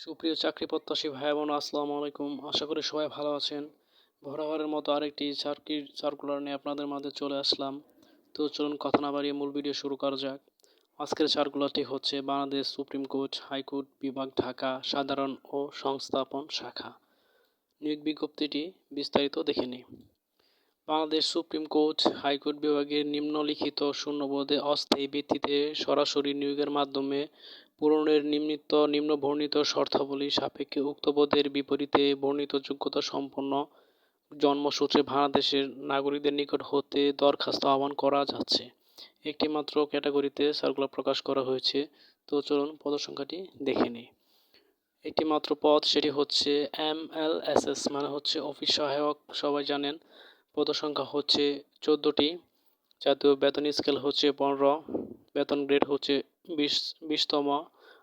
সুপ্রিয় চাকরি প্রত্যাশী ভাই বোন আসসালামু আলাইকুম। আশা করি সবাই ভালো আছেন। বরাবরের মতো আরেকটি সার্কুলার নিয়ে আপনাদের মাঝে চলে আসলাম। তো চলুন কথা না বাড়িয়ে মূল ভিডিও শুরু করা যাক। আজকের সার্কুলারটি হচ্ছে বাংলাদেশ সুপ্রিম কোর্ট হাইকোর্ট বিভাগ ঢাকা সাধারণ ও সংস্থাপন শাখা। নিয়োগ বিজ্ঞপ্তিটি বিস্তারিত দেখে নিই। বাংলাদেশ সুপ্রিম কোর্ট হাইকোর্ট বিভাগের নিম্নলিখিত শূন্যপদে অস্থায়ী ভিত্তিতে সরাসরি নিয়োগের মাধ্যমে পূরণের নিম্নবর্ণিত শর্তাবলী সাপেক্ষে উক্ত পদের বিপরীতে বর্ণিত যোগ্যতা সম্পন্ন জন্মসূত্রে বাংলাদেশের নাগরিকদের নিকট হতে দরখাস্ত আহ্বান করা যাচ্ছে। একটি মাত্র ক্যাটাগরিতে সার্কুলার প্রকাশ করা হয়েছে। তো চলুন পদসংখ্যাটি দেখে নিই। একটি মাত্র পদ, সেটি হচ্ছে MLSS মানে হচ্ছে অফিস সহায়ক। সবাই জানেন। পদসংখ্যা হচ্ছে 14টি। জাতীয় বেতন স্কেল হচ্ছে 15। বেতন গ্রেড হচ্ছে 20তম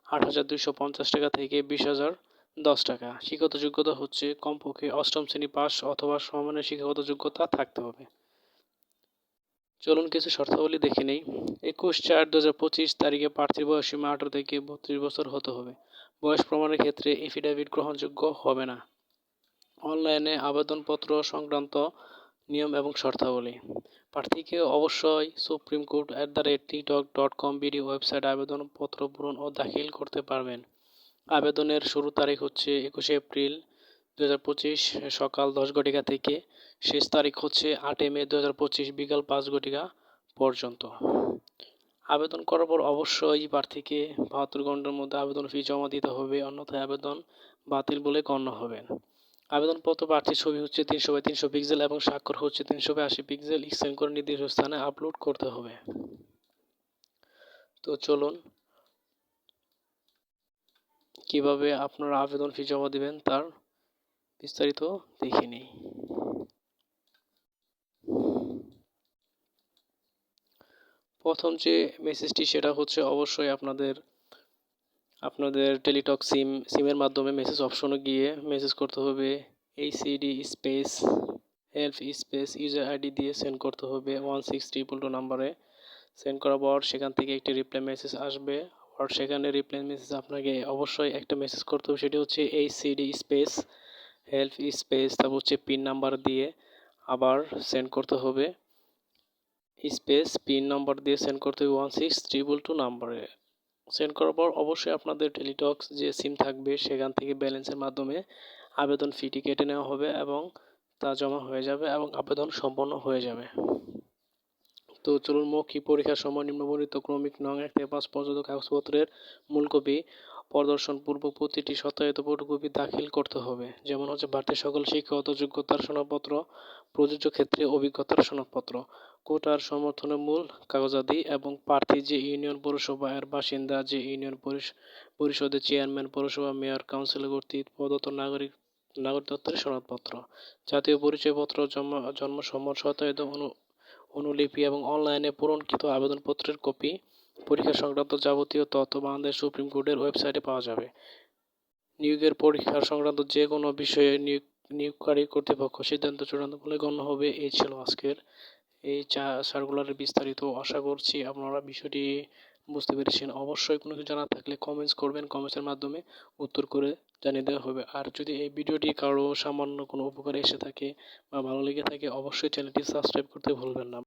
8,250 টাকা থেকে 20,010 টাকা। শিক্ষাগত যোগ্যতা হচ্ছে কমপক্ষে অষ্টম শ্রেণী পাস অথবা সমমানের শিক্ষাগত যোগ্যতা থাকতে হবে। চলুন কিছু শর্তাবলী দেখে নেই। 21/4/2025 তারিখে প্রার্থীর বয়সসীমা 18 থেকে 32 বছর হতে হবে। বয়স প্রমাণের ক্ষেত্রে এফিডেভিট গ্রহণযোগ্য হবে না। অনলাইনে আবেদনপত্র সংক্রান্ত নিয়ম এবং শর্তাবলী। প্রার্থীকে অবশ্যই supremcourt@tiktok.com বিডি ওয়েবসাইট আবেদনপত্র পূরণ ও দাখিল করতে পারবেন। আবেদনের শুরু তারিখ হচ্ছে 21 এপ্রিল 2025 সকাল 10 ঘটিকা থেকে। শেষ তারিখ হচ্ছে 8 মে 2025 বিকাল 5 ঘটিকা পর্যন্ত। আবেদন করার পর অবশ্যই প্রার্থীকে 72 ঘন্টার মধ্যে আবেদন ফি জমা দিতে হবে, অন্যথায় আবেদন বাতিল বলে গণ্য হবে। আবেদনপত্র প্রার্থীর ছবি হচ্ছে 300x300 পিক্সেল এবং স্বাক্ষর হচ্ছে 380 পিক্সেল স্ক্যান করে নির্দিষ্ট স্থানে আপলোড করতে হবে। তো চলুন কিভাবে আপনারা আবেদন ফি জমা দিবেন তার বিস্তারিত দেখে নিই। প্রথম যে মেসেজটি সেটা হচ্ছে অবশ্যই আপনাদের টেলিটক সিমের মাধ্যমে মেসেজ অপশনে গিয়ে মেসেজ করতে হবে। ACD space help space user ID দিয়ে সেন্ড করতে হবে 16222 নাম্বারে। সেন্ড করার পর সেখান থেকে একটি রিপ্লাই মেসেজ আসবে। আর সেখানে রিপ্লাই মেসেজ আপনাকে অবশ্যই একটা মেসেজ করতে হবে, সেটি হচ্ছে ACD স্পেস হেল্প স্পেস তারপর হচ্ছে পিন নাম্বার দিয়ে আবার সেন্ড করতে হবে। স্পেস পিন নাম্বার দিয়ে সেন্ড করতে হবে 16322 নাম্বারে। সেন্ড করার পর অবশ্যই আপনাদের টেলিটক্স যে সিম থাকবে সেখান থেকে ব্যালেন্সের মাধ্যমে আবেদন ফিটি কেটে নেওয়া হবে এবং তা জমা হয়ে যাবে এবং আবেদন সম্পন্ন হয়ে যাবে। তো চলুন মৌখিক পরীক্ষার সময় নিম্নবর্ণিত ক্রমিক নং 1 থেকে 5 পর্যন্ত কাগজপত্রের মূল কপি প্রদর্শন পূর্বক প্রতিটি সত্যায়িত ফটোকপি দাখিল করতে হবে। যেমন হচ্ছে প্রার্থীর সকল শিক্ষাগত যোগ্যতার সনদপত্র, প্রযোজ্য ক্ষেত্রে অভিজ্ঞতার সনদপত্র, কোটার সমর্থনের মূল কাগজাদি এবং প্রার্থী যে ইউনিয়ন পৌরসভা এর বাসিন্দা, যে ইউনিয়ন পরিষদের চেয়ারম্যান, পৌরসভা মেয়র, কাউন্সিলর কর্তৃক প্রদত্ত নাগরিকত্বের সনদপত্র, জাতীয় পরিচয়পত্র, জন্ম সত্যায়িত অনুলিপি এবং অনলাইনে পূরণকৃত আবেদনপত্রের কপি। পরীক্ষা সংক্রান্ত যাবতীয় তথ্য বাংলাদেশ সুপ্রিম কোর্টের ওয়েবসাইটে পাওয়া যাবে। নিয়োগের পরীক্ষা সংক্রান্ত যে কোনো বিষয়ে নিয়োগকারী কর্তৃপক্ষ সিদ্ধান্ত চূড়ান্ত বলে গণ্য হবে। এই ছিল আজকের এই সার্কুলারের বিস্তারিত। আশা করছি আপনারা বিষয়টি বুঝতে পেরেছেন। অবশ্যই কোনো কিছু জানা থাকলে কমেন্টস করবেন, কমেন্টসের মাধ্যমে উত্তর করে জানিয়ে দেওয়া হবে। আর যদি এই ভিডিওটি কারো সামান্য কোনো উপকারে এসে থাকে বা ভালো লেগে থাকে অবশ্যই চ্যানেলটি সাবস্ক্রাইব করতে ভুলবেন না।